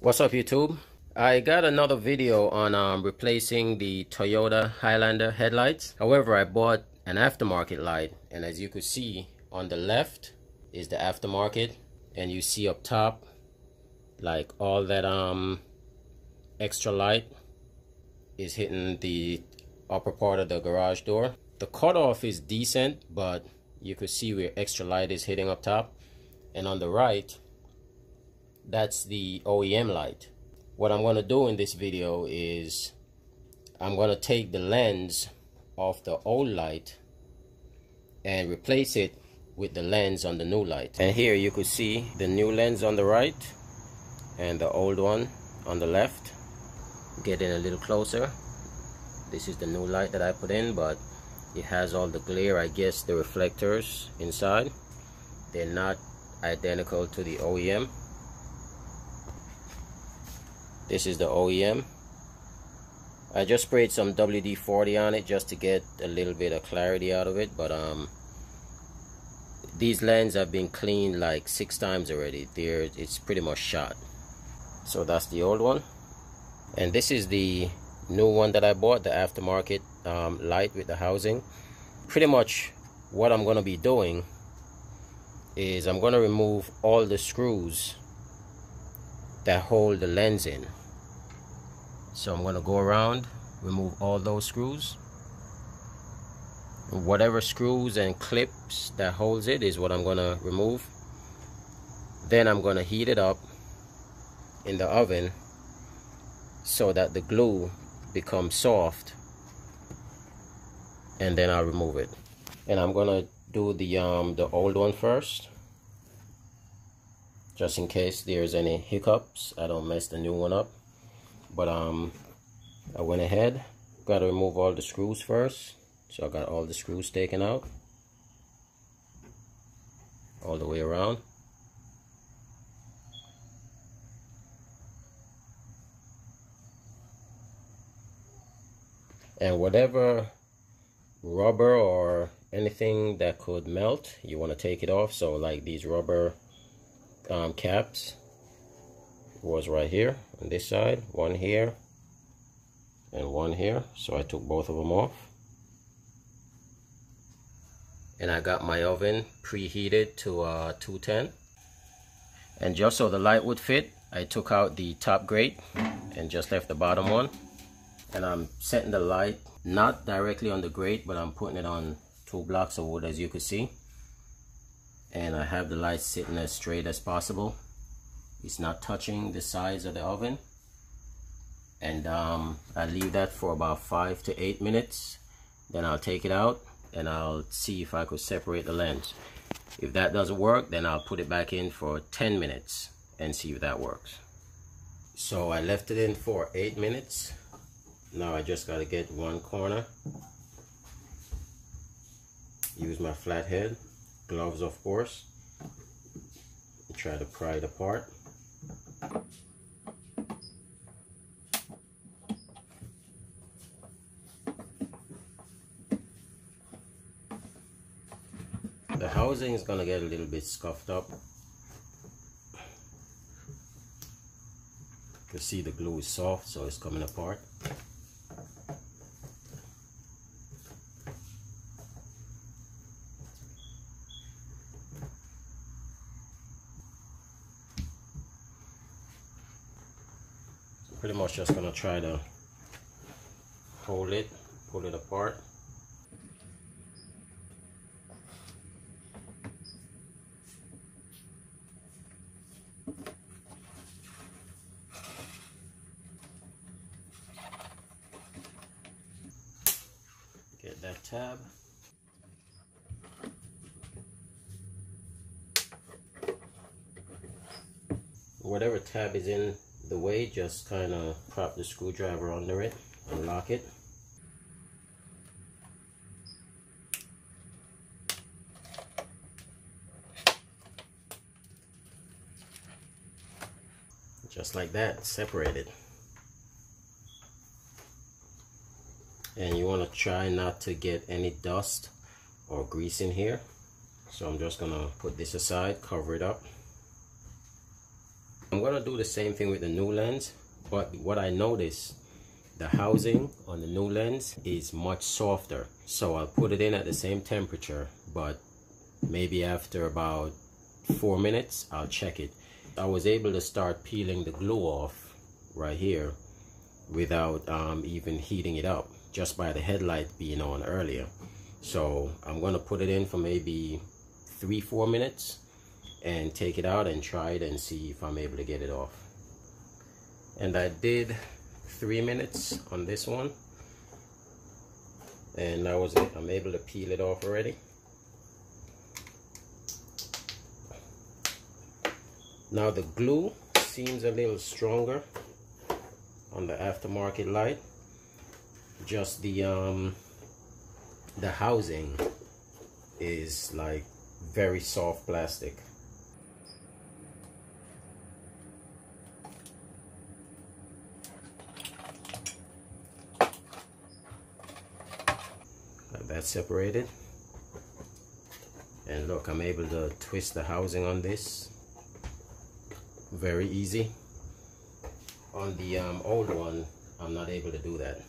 What's up, YouTube? I got another video on replacing the Toyota Highlander headlights. However, I bought an aftermarket light, and as you could see on the left is the aftermarket, and you see up top like all that extra light is hitting the upper part of the garage door. The cutoff is decent, but you could see where extra light is hitting up top, and on the right that's the OEM light. What I'm going to do in this video is I'm going to take the lens off the old light and replace it with the lens on the new light. And here you could see the new lens on the right and the old one on the left. Getting a little closer. This is the new light that I put in, but it has all the glare. I guess the reflectors inside, they're not identical to the OEM. This is the OEM. I just sprayed some WD-40 on it just to get a little bit of clarity out of it, but these lenses have been cleaned like 6 times already. It's pretty much shot. So that's the old one, and this is the new one that I bought, the aftermarket light with the housing. Pretty much what I'm going to be doing is I'm going to remove all the screws that hold the lens in. So I'm going to go around, remove all those screws. Whatever screws and clips that holds it is what I'm going to remove. Then I'm going to heat it up in the oven so that the glue becomes soft, and then I'll remove it. And I'm going to do the old one first, just in case there's any hiccups, I don't mess the new one up. But I went ahead, got to remove all the screws first. So I got all the screws taken out all the way around. And whatever rubber or anything that could melt, you want to take it off. So like these rubber caps was right here on this side, one here and one here, so I took both of them off. And I got my oven preheated to 210, and just so the light would fit, I took out the top grate and just left the bottom one. And I'm setting the light not directly on the grate, but I'm putting it on 2 blocks of wood, as you can see. And I have the light sitting as straight as possible. It's not touching the sides of the oven. And I leave that for about 5 to 8 minutes. Then I'll take it out and I'll see if I could separate the lens. If that doesn't work, then I'll put it back in for 10 minutes and see if that works. So I left it in for 8 minutes. Now I just got to get one corner. Use my flathead, gloves of course, and try to pry it apart. The housing is going to get a little bit scuffed up. You can see the glue is soft, so it's coming apart. Pretty much just gonna try to hold it, pull it apart. Get that tab. Whatever tab is in the way, just kind of prop the screwdriver under it and lock it. Just like that, separated. And you want to try not to get any dust or grease in here. So I'm just gonna put this aside, cover it up. I'm gonna do the same thing with the new lens, but what I noticed, the housing on the new lens is much softer. So I'll put it in at the same temperature, but maybe after about 4 minutes, I'll check it. I was able to start peeling the glue off right here without even heating it up, just by the headlight being on earlier. So I'm gonna put it in for maybe 3-4 minutes and take it out and try it and see if I'm able to get it off. And I did 3 minutes on this one, and that was it. I'm able to peel it off already. Now the glue seems a little stronger on the aftermarket light. Just the housing is like very soft plastic. That's separated, and look, I'm able to twist the housing on this very easy. On the old one, I'm not able to do that.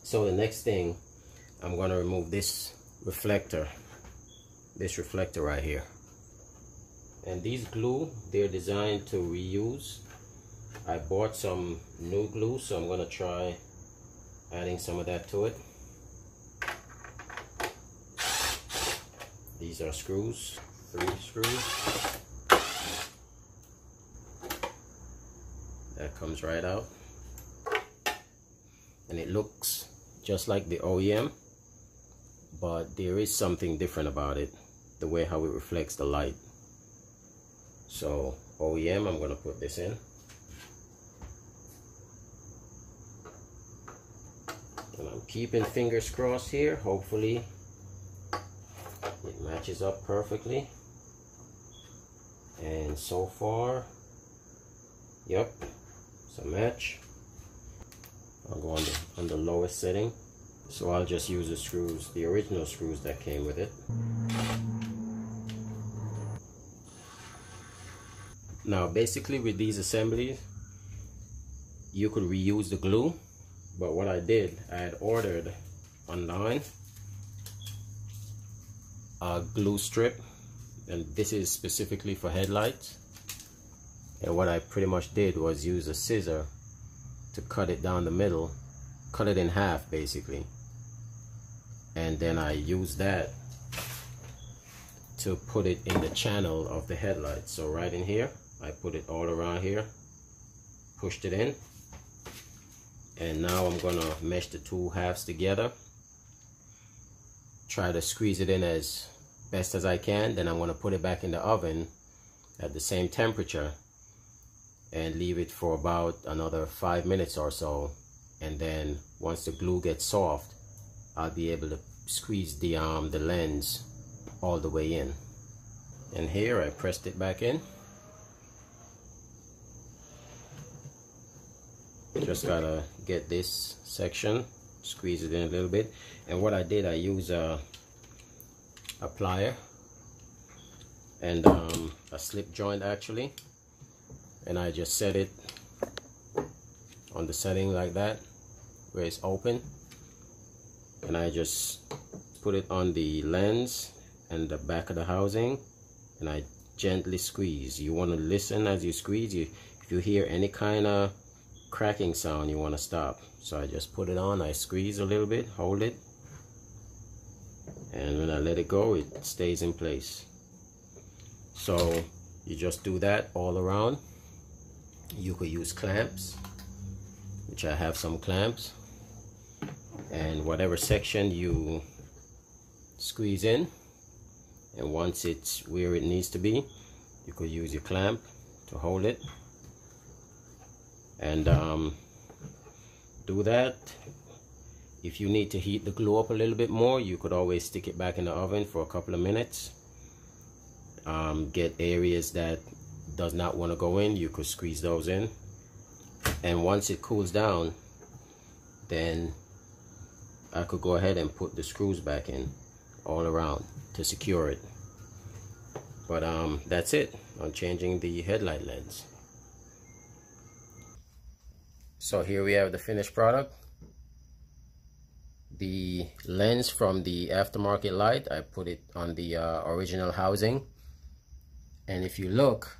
So the next thing, I'm going to remove this reflector right here. And these glue, they're designed to reuse. I bought some new glue, so I'm going to try adding some of that to it. These are screws, 3 screws. That comes right out. And it looks just like the OEM, but there is something different about it, the way how it reflects the light. So OEM, I'm going to put this in. And I'm keeping fingers crossed here. Hopefully it matches up perfectly. And so far, yep, it's a match. I'll go on the lowest setting. So I'll just use the screws, the original screws that came with it. Now basically with these assemblies, you could reuse the glue, but what I did, I had ordered online a glue strip, and this is specifically for headlights. And what I pretty much did was use a scissor to cut it down the middle, cut it in half basically, and then I used that to put it in the channel of the headlight. So right in here, I put it all around here, pushed it in, and now I'm gonna mesh the 2 halves together, try to squeeze it in as best as I can. Then I'm gonna put it back in the oven at the same temperature and leave it for about another 5 minutes or so. And then once the glue gets soft, I'll be able to squeeze the lens all the way in. And here I pressed it back in. Just gotta get this section, squeeze it in a little bit. And what I did, I used a plier and a slip joint actually, and I just set it on the setting like that where it's open, and I just put it on the lens and the back of the housing, and I gently squeeze. You want to listen as you squeeze. If you hear any kind of cracking sound, you want to stop. So I just put it on, I squeeze a little bit, hold it, and when I let it go, it stays in place. So you just do that all around. You could use clamps, which I have some clamps, and whatever section you squeeze in, and once it's where it needs to be, you could use your clamp to hold it. And do that. If you need to heat the glue up a little bit more, you could always stick it back in the oven for a couple of minutes. Get areas that does not want to go in, you could squeeze those in. And once it cools down, then I could go ahead and put the screws back in all around to secure it. But that's it on changing the headlight lens. So here we have the finished product. The lens from the aftermarket light, I put it on the original housing, and if you look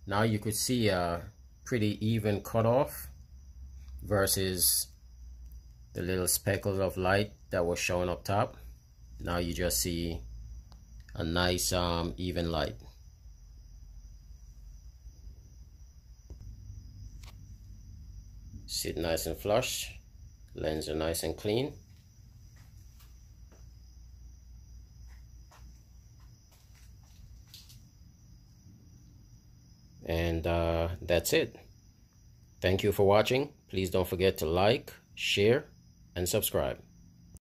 now, you could see a pretty even cutoff versus the little speckles of light that was showing up top. Now you just see a nice even light. Sit nice and flush, lens are nice and clean. And that's it. Thank you for watching. Please don't forget to like, share, and subscribe.